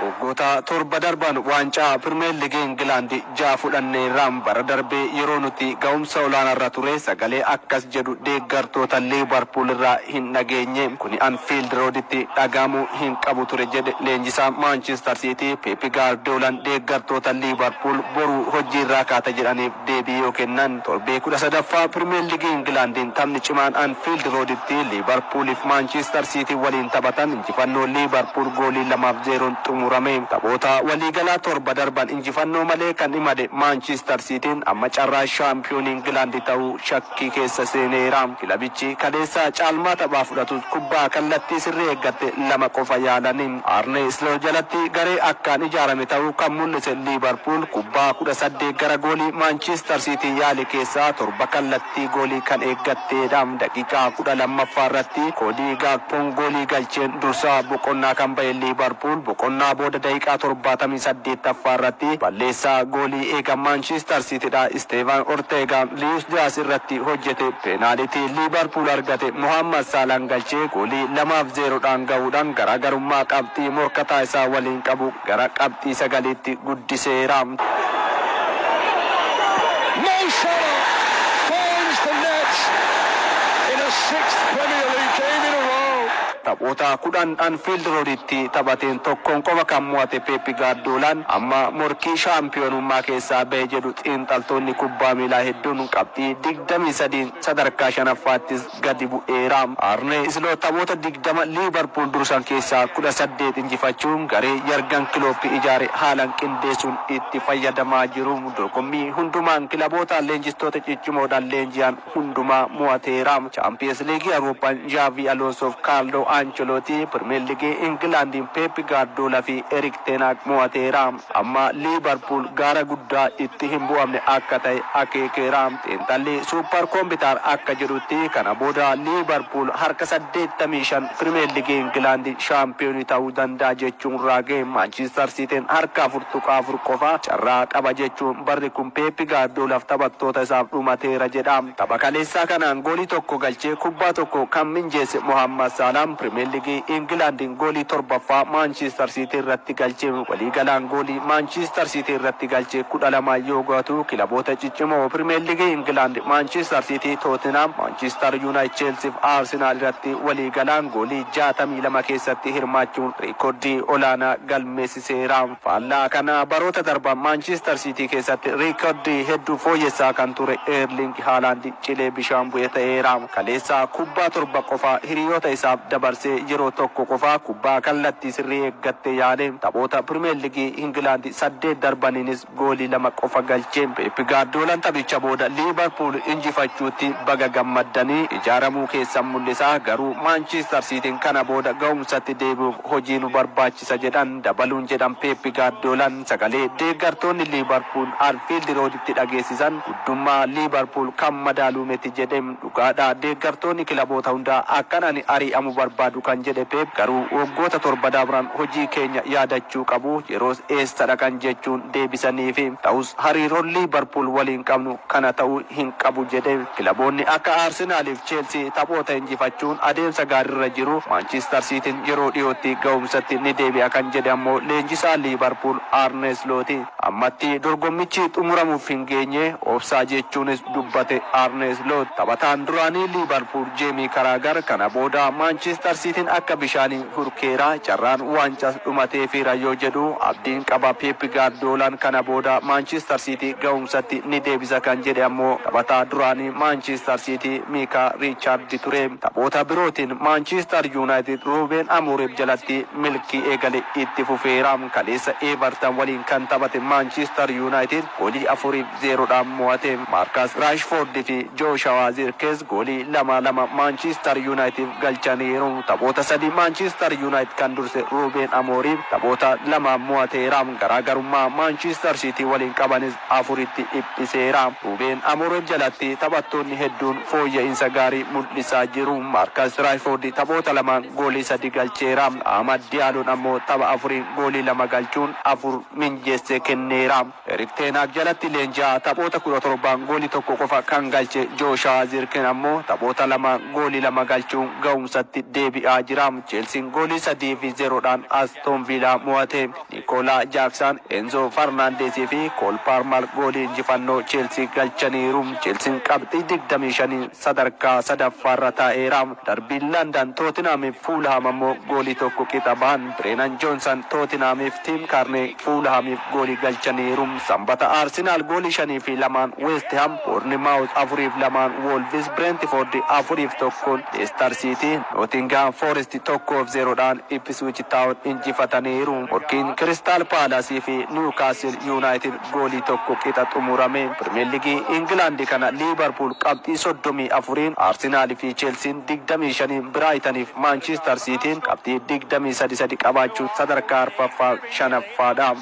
Waggoota torba darban waancaa Premier League England ja'a fudhanneerra bara darbee yeroo nuti ga'umsa olaanaarra ture sagalee akkas jedhu deeggartoota Liverpool irraa hin dhageenye. Kuni Anfield Roaditti dhagaamuu hin qabu ture jedhe leenjisaa Manchester City Pep Guardiola deeggartoota Liverpool boru hojii irraa kaata jedhaniif deebii yoo kennan. Torbee 13ffaa Premier League England taphni cimaan Anfield Roaditti Liverpool fi Manchester City waliin taphatan injifannoo Liverpool goolii 2-0 xumurame. Taphoota waliigalaa torba darban injifannoo malee kan himade Manchester City amma carraa shaampiyoon England ta'uu shakkii keessa seeneera. Kilabichi kaleessa caalmaa taphaa fudhatu kubbaa kallattii sirrii eeggate lama qofa yaalanii. Arne Slot jalatti garee akkaan ijaarame ta'uu kan mul'ise Liverpool kubbaa 18 gara goolii Manchester City yaale keessaa torba kallattii goolii kan eeggatteedha. Daqiiqaa 12ffaa irratti Cody Gakpoon goolii galcheen dursaa boqonnaa kan ba'e Liverpool boqonnaa booda daqiiqaa 78ffaa irratti balleessaa goolii eega Manchester Citydha Steven Ortega Luis Diaz irratti hojjete peenaalitii Liverpool argate Mohamed Salah galchee goolii 2-0 ga'uudhaan garaagarummaa qabxii morkataa isaa waliin qabu gara qabxii 9tti guddiseera. Taphoota 10 Anfield Roaditti taphateen tokkoon qofa kan mo'ate Pep Guardiola amma morkii shaampiyoonummaa keessaa ba'e jedhu xiinxaltoonni kubbaa miilaa hedduun qabxii 23 sadarkaa 5ffaattis gadi bu'eera. Arne Slot taphoota 20 Liverpool dursan keessaa 18 injifachuun garee Jurgen Klopp ijaare haalaan qindeessuun itti fayyadamaa jiru. Dorgommii hundumaan kilaboota leenjistoota ciccimoodhaan leenji'an hundumaa mo'ateera. Champions League Awurooppaan Xavi Alonso fi Carlo Ancelotti Premier League England Pep Guardiola fi Erik ten Hag mo'ateera. Amma Liverpool gaara guddaa itti hin bu'amne akka ta'e akeekeera. Xiinxalli Super Computer akka jedhutti kana booda Liverpool harka 85 Premier League England shaampiyoonii ta'uu danda'a jechuun raage. Manchester City harka 4 qofa carraa qaba jechuun barri kun Pep Guardiolaaf taphattoota isaaf dhumateera jedha. Tapha kaleessaa kanaan goolii tokko galchee kubbaa tokko kan minjeesse Mohamed Salah Premier League England goolii 7ffaa Manchester City irratti galchee waliigalaan goolii Manchester City irratti galchee 12 yoo ga'u kilaboota ciccimoo Premier League England Manchester City Tottenham Manchester United Chelsea fi Arsenal irratti waliigalaan goolii 62 keessatti hirmaachuun reekoordii olaanaa galmeessiseera. Faallaa kana baroota darban Manchester City keessatti reekoordii hedduu fooyyessaa kan ture Erling Haaland cilee bishaan bu'ee ta'eera. Kaleessa kubbaa 7 qofa hiriyoota isaaf dabarsee yeroo tokko qofa kubbaa kallattii sirrii eeggatte yaale. Taphoota Premier League England 8 darbaniinis goolii 2 qofa galchee. Pep Guardiola taphicha booda Liverpool injifachuutti baga gammaddanii ijaaramuu keessan mul'isa. Garuu Manchester City kana booda ga'umsatti deebi'uuf hojii nu barbaachisa jedhan dabaluun jedhan Pep Guardiola sagalee deeggartoonni Liverpool Anfield Roaditti dhageessisan guddummaa Liverpool kan madaaluu miti jedhe. Dhugaadha deeggartoonni kilaboota hundaa akkanaan ari'amu barbaadu kan jedhe Pep garuu waggoota torba dabran hojii keenya yaadachuu qabu yeroos eessa dhaqan jechuun deebisaniifi ta'us hariiroon Liverpool waliin qabnu kana ta'uu hin qabu jedhe. Kilaboonni akka Arsenal fi Chelsea taphoota injifachuun adeemsa gaariirra jiru. Manchester City yeroo dhiyootti ga'umsatti ni deebi'a kan jedhe ammoo leenjisaa Liverpool Arne Slot ammatti dorgommichi xumuramuuf hin geenye obsaa jechuunis dubbate Arne Slot. Taphataan duraanii Liverpool Jamie Carragher kana booda Manchester City akka bishaanii hurkeera carraan waancas dhumatee fiira yoo jedhu abdiin qaba Pep Guardiola kana booda Manchester City ga'umsatti ni deebisa kan jedhe ammoo taphataa duraanii Manchester City Micah Richards ture. Taphoota birootiin Manchester United Ruben Amorim jalatti milkii eegale itti fufeera. Kaleessa Everton waliin kan taphate Manchester United goolii 4-0 mo'ate. Marcus Rashford fi Joshua Zirkzee goolii 2-2 Manchester United galchaniiru. Taphoota 3 Manchester United kan durse Ruben Amorim taphoota 2 mo'ateera. Garaagarummaa Manchester City waliin qabanis 4tti dhiphiseera. Ruben Amorim jalatti taphattoonni hedduun fooyya'insa gaarii mul'isaa jiru. Marcus Rashford taphoota 2 goolii 3 galcheera. Amad Diallo ammoo tapha 4 goolii 2 galchuun 4 minjeessee kenne. kenneera. Erik ten Hag jalatti leenjaa taphoota 17 goolii tokko qofa kan galche Joshua Zirkzee ammoo taphoota 2 goolii 2 galchuun ga'umsatti deebi'aa jira. Chelsea goolii 3-0dhaan Aston Villa mo'ate. Nicola Jackson, Enzo Fernandez fi Cole Palmer goolii injifannoo Chelsea galchaniiru. Chelsea qabxii 25 sadarkaa sadaffaarra taa'eera. Darbiin London Tottenham Fulham ammoo goolii tokko qixa bahan. Brennan Johnson Tottenhamiif Tim Cairney Fulhamiif goolii galchaniiru. Sanbata Arsenal goolii 5-2 West Ham, Bournemouth 4-2 Wolves, Brentford 4-1 Leicester City, Nottingham Forest 1-0dhaan Ipswich Town injifataniiru. Morkiin Crystal Palace fi Newcastle United goolii tokko qixa xumurame. Premier League England kana Liverpool qabxii 34, Arsenal fi Chelsea 25, Brighton fi Manchester City qabxii 23 qabaachuun sadarkaa arfaffaa shanaffaadha.